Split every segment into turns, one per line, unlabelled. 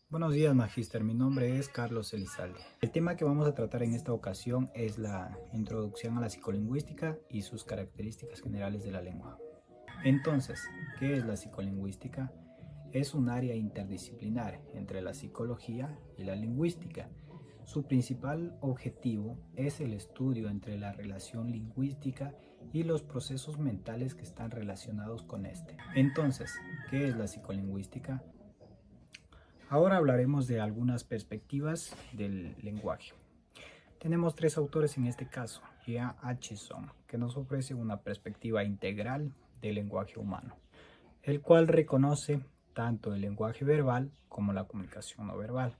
Buenos días, Magíster. Mi nombre es Carlos Elizalde. El tema que vamos a tratar en esta ocasión es la introducción a la psicolingüística y sus características generales de la lengua. Entonces, ¿qué es la psicolingüística? Es un área interdisciplinar entre la psicología y la lingüística. Su principal objetivo es el estudio entre la relación lingüística y los procesos mentales que están relacionados con este. Entonces, ¿qué es la psicolingüística? Ahora hablaremos de algunas perspectivas del lenguaje. Tenemos tres autores en este caso, Ian Hutchinson, que nos ofrece una perspectiva integral del lenguaje humano, el cual reconoce tanto el lenguaje verbal como la comunicación no verbal,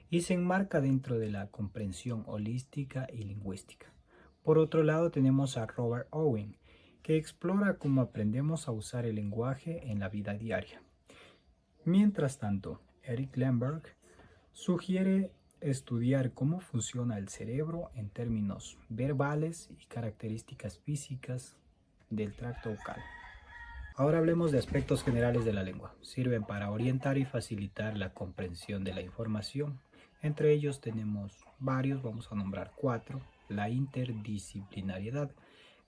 y se enmarca dentro de la comprensión holística y lingüística. Por otro lado tenemos a Robert Owen, que explora cómo aprendemos a usar el lenguaje en la vida diaria. Mientras tanto, Eric Lemberg sugiere estudiar cómo funciona el cerebro en términos verbales y características físicas del tracto vocal. Ahora hablemos de aspectos generales de la lengua. Sirven para orientar y facilitar la comprensión de la información. Entre ellos tenemos varios, vamos a nombrar cuatro. La interdisciplinariedad,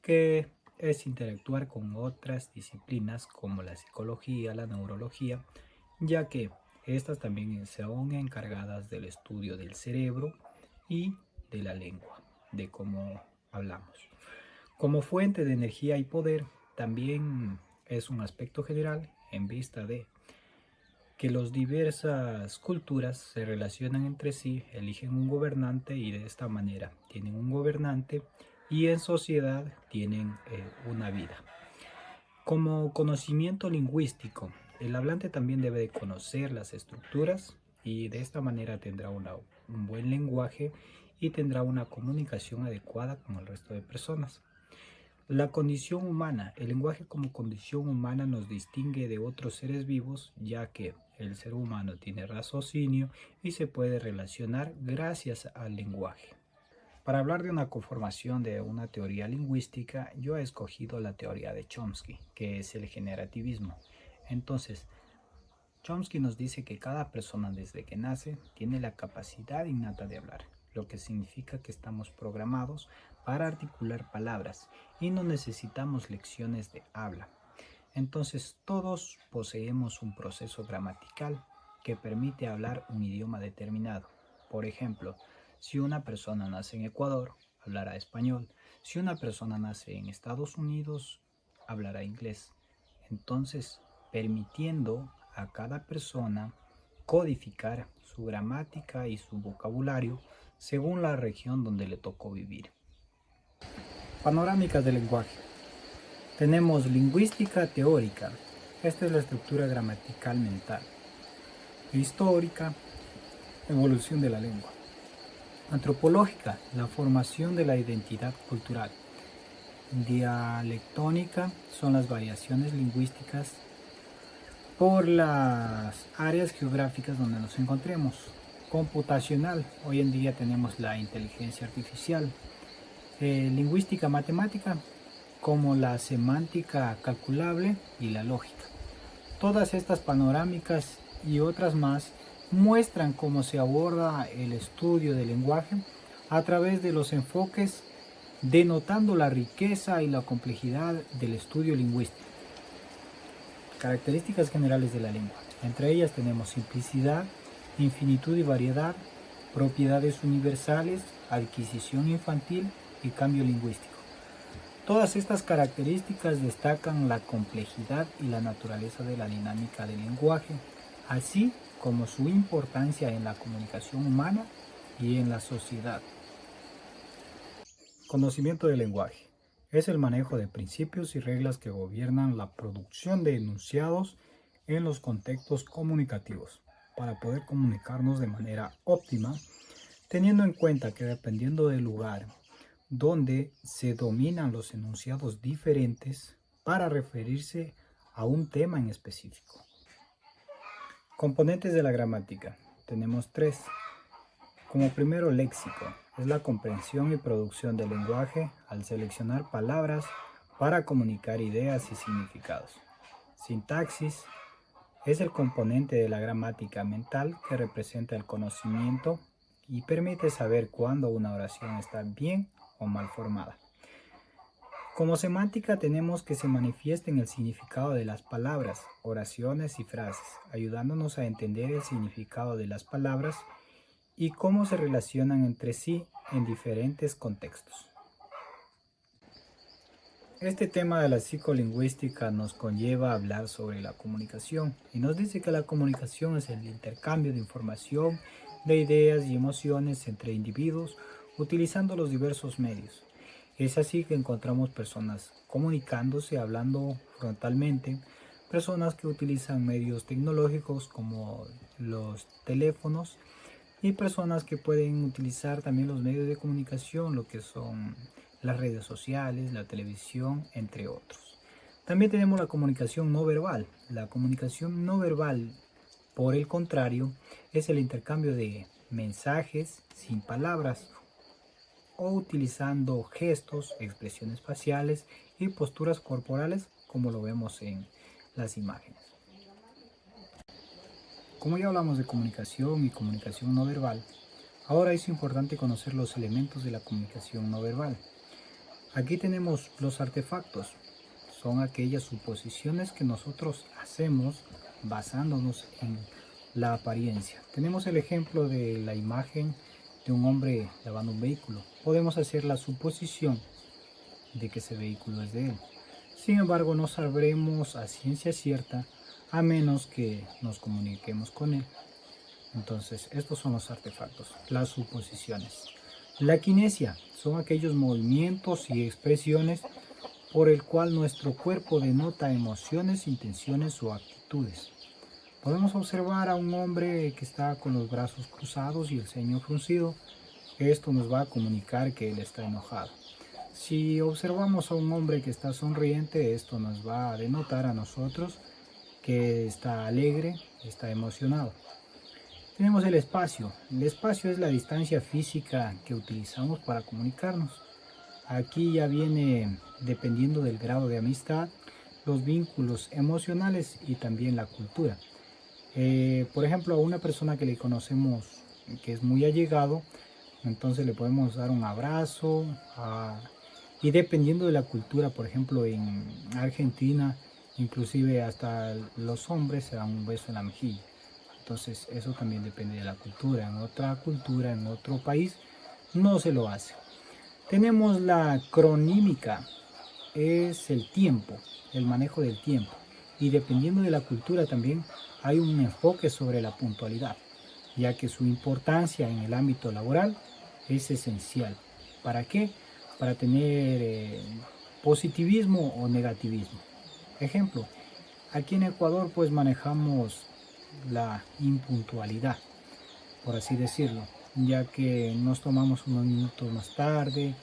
que es interactuar con otras disciplinas como la psicología, la neurología, ya que estas también son encargadas del estudio del cerebro y de la lengua, de cómo hablamos. Como fuente de energía y poder, también es un aspecto general en vista de que las diversas culturas se relacionan entre sí, eligen un gobernante y de esta manera tienen un gobernante y en sociedad tienen una vida. Como conocimiento lingüístico, el hablante también debe de conocer las estructuras y de esta manera tendrá un buen lenguaje y tendrá una comunicación adecuada con el resto de personas. La condición humana, el lenguaje como condición humana nos distingue de otros seres vivos, ya que el ser humano tiene raciocinio y se puede relacionar gracias al lenguaje. Para hablar de una conformación de una teoría lingüística, yo he escogido la teoría de Chomsky, que es el generativismo. Entonces, Chomsky nos dice que cada persona desde que nace tiene la capacidad innata de hablar, lo que significa que estamos programados para articular palabras y no necesitamos lecciones de habla. Entonces, todos poseemos un proceso gramatical que permite hablar un idioma determinado. Por ejemplo, si una persona nace en Ecuador, hablará español. Si una persona nace en Estados Unidos, hablará inglés. Entonces, permitiendo a cada persona codificar su gramática y su vocabulario según la región donde le tocó vivir. Panorámicas del lenguaje. Tenemos lingüística teórica. Esta es la estructura gramatical mental. Histórica, evolución de la lengua. Antropológica, la formación de la identidad cultural. Dialectónica son las variaciones lingüísticas por las áreas geográficas donde nos encontremos. Computacional, hoy en día tenemos la inteligencia artificial. Lingüística matemática, como la semántica calculable y la lógica. Todas estas panorámicas y otras más muestran cómo se aborda el estudio del lenguaje a través de los enfoques, denotando la riqueza y la complejidad del estudio lingüístico. Características generales de la lengua. Entre ellas tenemos simplicidad, infinitud y variedad, propiedades universales, adquisición infantil y cambio lingüístico. Todas estas características destacan la complejidad y la naturaleza de la dinámica del lenguaje, así como su importancia en la comunicación humana y en la sociedad. Conocimiento del lenguaje. Es el manejo de principios y reglas que gobiernan la producción de enunciados en los contextos comunicativos, para poder comunicarnos de manera óptima, teniendo en cuenta que dependiendo del lugar donde se dominan los enunciados diferentes para referirse a un tema en específico. Componentes de la gramática. Tenemos tres. Como primero, léxico. Es la comprensión y producción del lenguaje al seleccionar palabras para comunicar ideas y significados. Sintaxis Es el componente de la gramática mental que representa el conocimiento y permite saber cuándo una oración está bien o mal formada. Como semántica tenemos que se manifiesta en el significado de las palabras, oraciones y frases, ayudándonos a entender el significado de las palabras y cómo se relacionan entre sí en diferentes contextos. Este tema de la psicolingüística nos conlleva a hablar sobre la comunicación y nos dice que la comunicación es el intercambio de información, de ideas y emociones entre individuos utilizando los diversos medios. Es así que encontramos personas comunicándose, hablando frontalmente, personas que utilizan medios tecnológicos como los teléfonos y personas que pueden utilizar también los medios de comunicación, lo que son las redes sociales, la televisión, entre otros. También tenemos la comunicación no verbal. La comunicación no verbal, por el contrario, es el intercambio de mensajes sin palabras o utilizando gestos, expresiones faciales y posturas corporales como lo vemos en las imágenes. Como ya hablamos de comunicación y comunicación no verbal, ahora es importante conocer los elementos de la comunicación no verbal. Aquí tenemos los artefactos. Son aquellas suposiciones que nosotros hacemos basándonos en la apariencia. Tenemos el ejemplo de la imagen de un hombre lavando un vehículo. Podemos hacer la suposición de que ese vehículo es de él. Sin embargo, no sabremos a ciencia cierta a menos que nos comuniquemos con él. Entonces, estos son los artefactos, las suposiciones. La kinesia son aquellos movimientos y expresiones por el cual nuestro cuerpo denota emociones, intenciones o actitudes. Podemos observar a un hombre que está con los brazos cruzados y el ceño fruncido. Esto nos va a comunicar que él está enojado. Si observamos a un hombre que está sonriente, esto nos va a denotar a nosotros que está alegre, está emocionado. Tenemos el espacio. El espacio es la distancia física que utilizamos para comunicarnos. Aquí ya viene, dependiendo del grado de amistad, los vínculos emocionales y también la cultura. Por ejemplo, a una persona que le conocemos que es muy allegado, entonces le podemos dar un abrazo y dependiendo de la cultura, por ejemplo en Argentina, inclusive hasta los hombres se dan un beso en la mejilla. Entonces eso también depende de la cultura. En otra cultura, en otro país, no se lo hace. Tenemos la cronímica, es el tiempo, el manejo del tiempo. Y dependiendo de la cultura también hay un enfoque sobre la puntualidad, ya que su importancia en el ámbito laboral es esencial. ¿Para qué? Para tener positivismo o negativismo. Ejemplo, aquí en Ecuador pues manejamos la impuntualidad, por así decirlo, ya que nos tomamos unos minutos más tarde,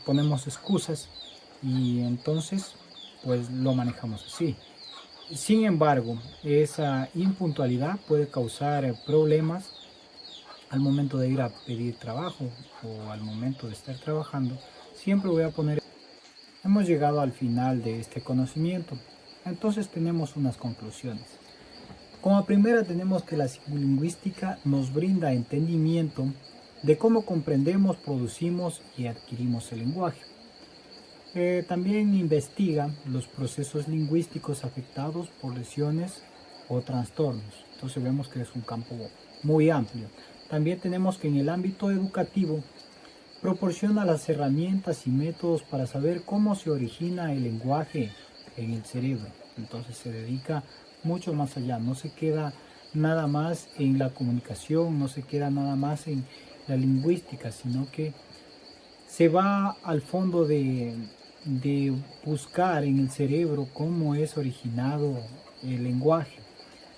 ponemos excusas y entonces pues lo manejamos así. Sin embargo, esa impuntualidad puede causar problemas al momento de ir a pedir trabajo o al momento de estar trabajando. Siempre voy a poner. Hemos llegado al final de este conocimiento, entonces tenemos unas conclusiones. Como primera tenemos que la psicolingüística nos brinda entendimiento de cómo comprendemos, producimos y adquirimos el lenguaje. También investiga los procesos lingüísticos afectados por lesiones o trastornos. Entonces vemos que es un campo muy amplio. También tenemos que en el ámbito educativo proporciona las herramientas y métodos para saber cómo se origina el lenguaje en el cerebro. Entonces se dedica mucho más allá, no se queda nada más en la comunicación, no se queda nada más en la lingüística, sino que se va al fondo de buscar en el cerebro cómo es originado el lenguaje.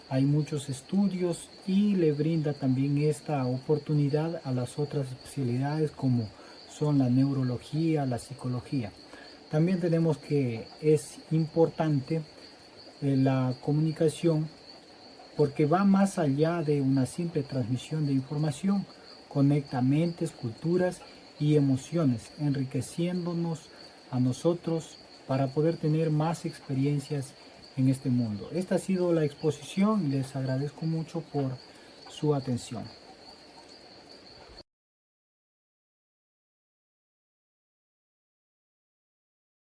Hay muchos estudios y le brinda también esta oportunidad a las otras especialidades como son la neurología, la psicología. También tenemos que es importante la comunicación porque va más allá de una simple transmisión de información, conecta mentes, culturas y emociones, enriqueciéndonos a nosotros para poder tener más experiencias en este mundo. Esta ha sido la exposición. Les agradezco mucho por su atención.